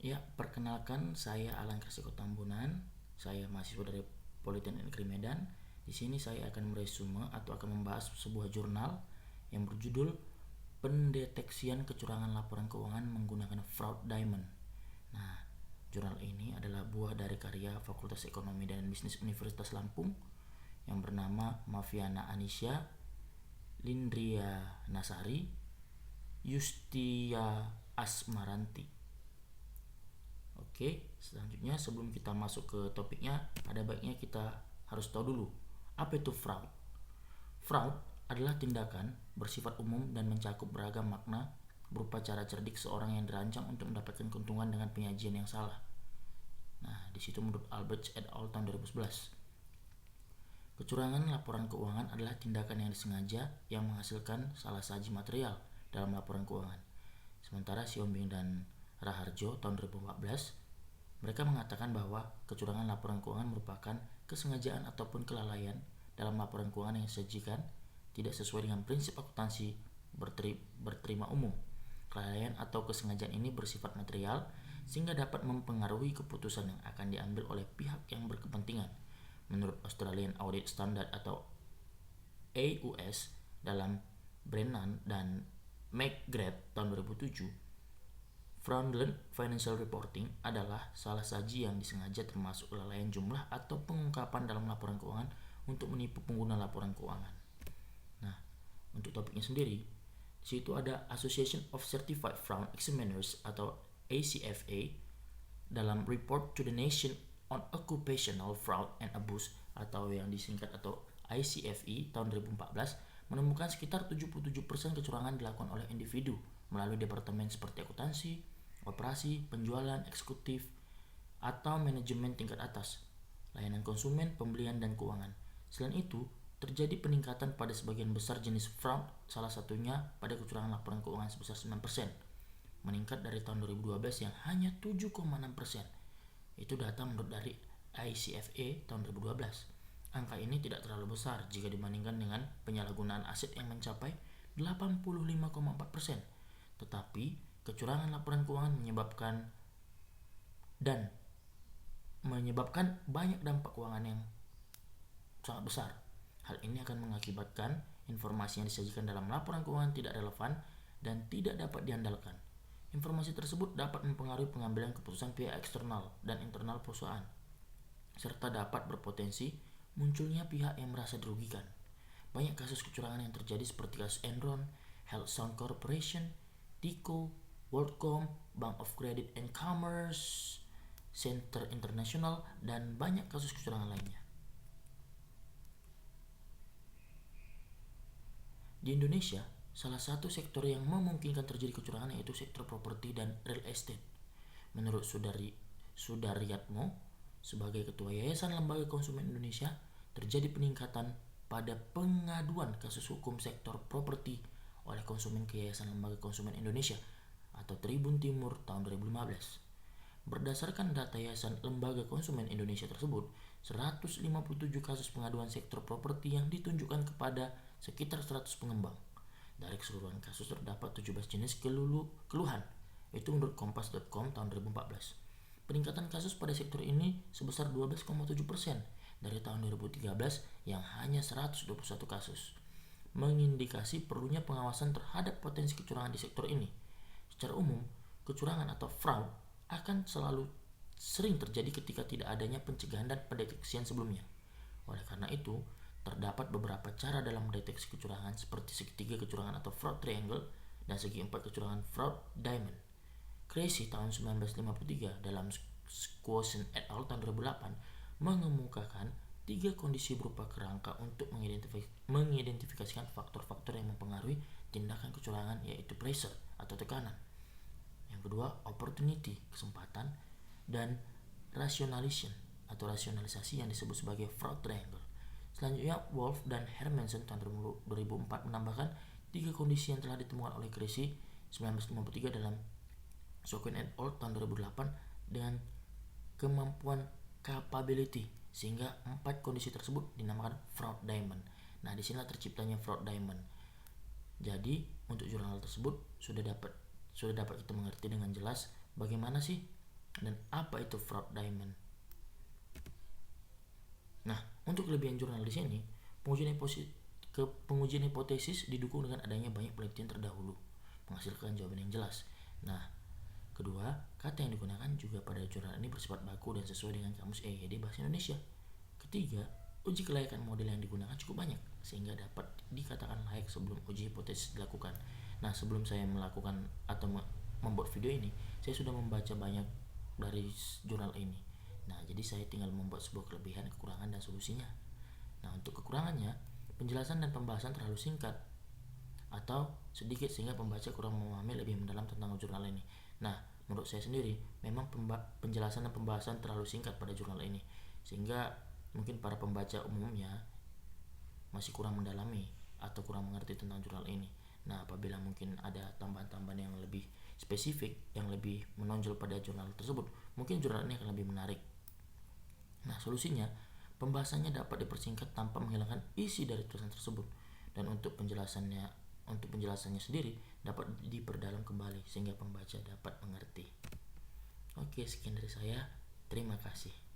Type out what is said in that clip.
Ya, perkenalkan saya Alan Kresiko Tambunan. Saya mahasiswa dari Politeknik Negeri Medan. Di sini saya akan meresume atau akan membahas sebuah jurnal yang berjudul Pendeteksian Kecurangan Laporan Keuangan Menggunakan Fraud Diamond. Nah, jurnal ini adalah buah dari karya Fakultas Ekonomi dan Bisnis Universitas Lampung yang bernama Mafiana Anisya, Lindria Nasari, Yustia Asmaranti. Oke, selanjutnya sebelum kita masuk ke topiknya, ada baiknya kita harus tahu dulu apa itu fraud. Fraud adalah tindakan bersifat umum dan mencakup beragam makna berupa cara cerdik seorang yang dirancang untuk mendapatkan keuntungan dengan penyajian yang salah. Nah, di situ menurut Albert et al. Tahun 2011. Kecurangan laporan keuangan adalah tindakan yang disengaja yang menghasilkan salah saji material dalam laporan keuangan. Sementara Siombing dan Raharjo tahun 2014, mereka mengatakan bahwa kecurangan laporan keuangan merupakan kesengajaan ataupun kelalaian dalam laporan keuangan yang disajikan tidak sesuai dengan prinsip akuntansi berterima umum. Kelalaian atau kesengajaan ini bersifat material sehingga dapat mempengaruhi keputusan yang akan diambil oleh pihak yang berkepentingan. Menurut Australian Audit Standard atau AUS dalam Brennan dan McGrath tahun 2007, fraudulent financial reporting adalah salah saji yang disengaja termasuk kelalaian jumlah atau pengungkapan dalam laporan keuangan untuk menipu pengguna laporan keuangan. Nah, untuk topiknya sendiri, di situ ada Association of Certified Fraud Examiners atau ACFA dalam Report to the Nation on Occupational Fraud and Abuse atau yang disingkat atau ICFE tahun 2014 menemukan sekitar 77% kecurangan dilakukan oleh individu melalui departemen seperti akuntansi, operasi, penjualan, eksekutif, atau manajemen tingkat atas, layanan konsumen, pembelian, dan keuangan. Selain itu, terjadi peningkatan pada sebagian besar jenis fraud, salah satunya pada kecurangan laporan keuangan sebesar 9%, meningkat dari tahun 2012 yang hanya 7,6%. Itu data menurut dari ICFA tahun 2012. Angka ini tidak terlalu besar jika dibandingkan dengan penyalahgunaan aset yang mencapai 85,4%. Tetapi kecurangan laporan keuangan menyebabkan banyak dampak keuangan yang sangat besar. Hal ini akan mengakibatkan informasi yang disajikan dalam laporan keuangan tidak relevan dan tidak dapat diandalkan. Informasi tersebut dapat mempengaruhi pengambilan keputusan pihak eksternal dan internal perusahaan, serta dapat berpotensi munculnya pihak yang merasa dirugikan. Banyak kasus kecurangan yang terjadi seperti kasus Enron, Health Sound Corporation, Tico, WorldCom, Bank of Credit and Commerce, Center International, dan banyak kasus kecurangan lainnya. Di Indonesia, salah satu sektor yang memungkinkan terjadi kecurangan yaitu sektor properti dan real estate. Menurut Sudaryatmo, sebagai Ketua Yayasan Lembaga Konsumen Indonesia, terjadi peningkatan pada pengaduan kasus hukum sektor properti oleh konsumen ke Yayasan Lembaga Konsumen Indonesia atau Tribun Timur tahun 2015. Berdasarkan data Yayasan Lembaga Konsumen Indonesia tersebut, 157 kasus pengaduan sektor properti yang ditunjukkan kepada sekitar 100 pengembang. Dari keseluruhan kasus terdapat 17 jenis keluhan. Itu menurut kompas.com tahun 2014. Peningkatan kasus pada sektor ini sebesar 12,7% dari tahun 2013 yang hanya 121 kasus, mengindikasi perlunya pengawasan terhadap potensi kecurangan di sektor ini. Secara umum, kecurangan atau fraud akan selalu sering terjadi ketika tidak adanya pencegahan dan pendeteksian sebelumnya. Oleh karena itu, terdapat beberapa cara dalam mendeteksi kecurangan seperti segitiga kecurangan atau fraud triangle dan segi empat kecurangan fraud diamond. Creasy tahun 1953 dalam Quotient et al. Tahun 2008 mengemukakan 3 kondisi berupa kerangka untuk mengidentifikasikan faktor-faktor yang mempengaruhi tindakan kecurangan, yaitu pressure atau tekanan. Yang kedua, opportunity, kesempatan, dan rationalization atau rasionalisasi yang disebut sebagai fraud triangle. Selanjutnya, Wolf dan Hermansen tahun 2004 menambahkan 3 kondisi yang telah ditemukan oleh Creasy 1953 dalam Sokin et al. Tahun 2008 dengan kemampuan capability, sehingga 4 kondisi tersebut dinamakan fraud diamond. Nah, disinilah terciptanya fraud diamond. Jadi, untuk jurnal tersebut sudah dapat kita mengerti dengan jelas bagaimana sih dan apa itu fraud diamond. Nah, untuk kelebihan jurnal di sini, pengujian hipotesis didukung dengan adanya banyak penelitian terdahulu, menghasilkan jawaban yang jelas. Nah, kedua, kata yang digunakan juga pada jurnal ini bersifat baku dan sesuai dengan kamus EYD Bahasa Indonesia. Ketiga, uji kelayakan model yang digunakan cukup banyak sehingga dapat dikatakan layak sebelum uji hipotesis dilakukan. Nah, sebelum saya melakukan atau membuat video ini, saya sudah membaca banyak dari jurnal ini. Nah, jadi saya tinggal membuat sebuah kelebihan, kekurangan, dan solusinya. Nah, untuk kekurangannya, penjelasan dan pembahasan terlalu singkat atau sedikit sehingga pembaca kurang memahami lebih mendalam tentang jurnal ini. Nah, menurut saya sendiri, memang penjelasan dan pembahasan terlalu singkat pada jurnal ini, sehingga mungkin para pembaca umumnya masih kurang mendalami atau kurang mengerti tentang jurnal ini. Nah, apabila mungkin ada tambahan-tambahan yang lebih spesifik, yang lebih menonjol pada jurnal tersebut, mungkin jurnal ini akan lebih menarik. Nah, solusinya, pembahasannya dapat dipersingkat tanpa menghilangkan isi dari tulisan tersebut. Dan untuk penjelasannya sendiri dapat diperdalam kembali sehingga pembaca dapat mengerti. Oke, sekian dari saya. Terima kasih.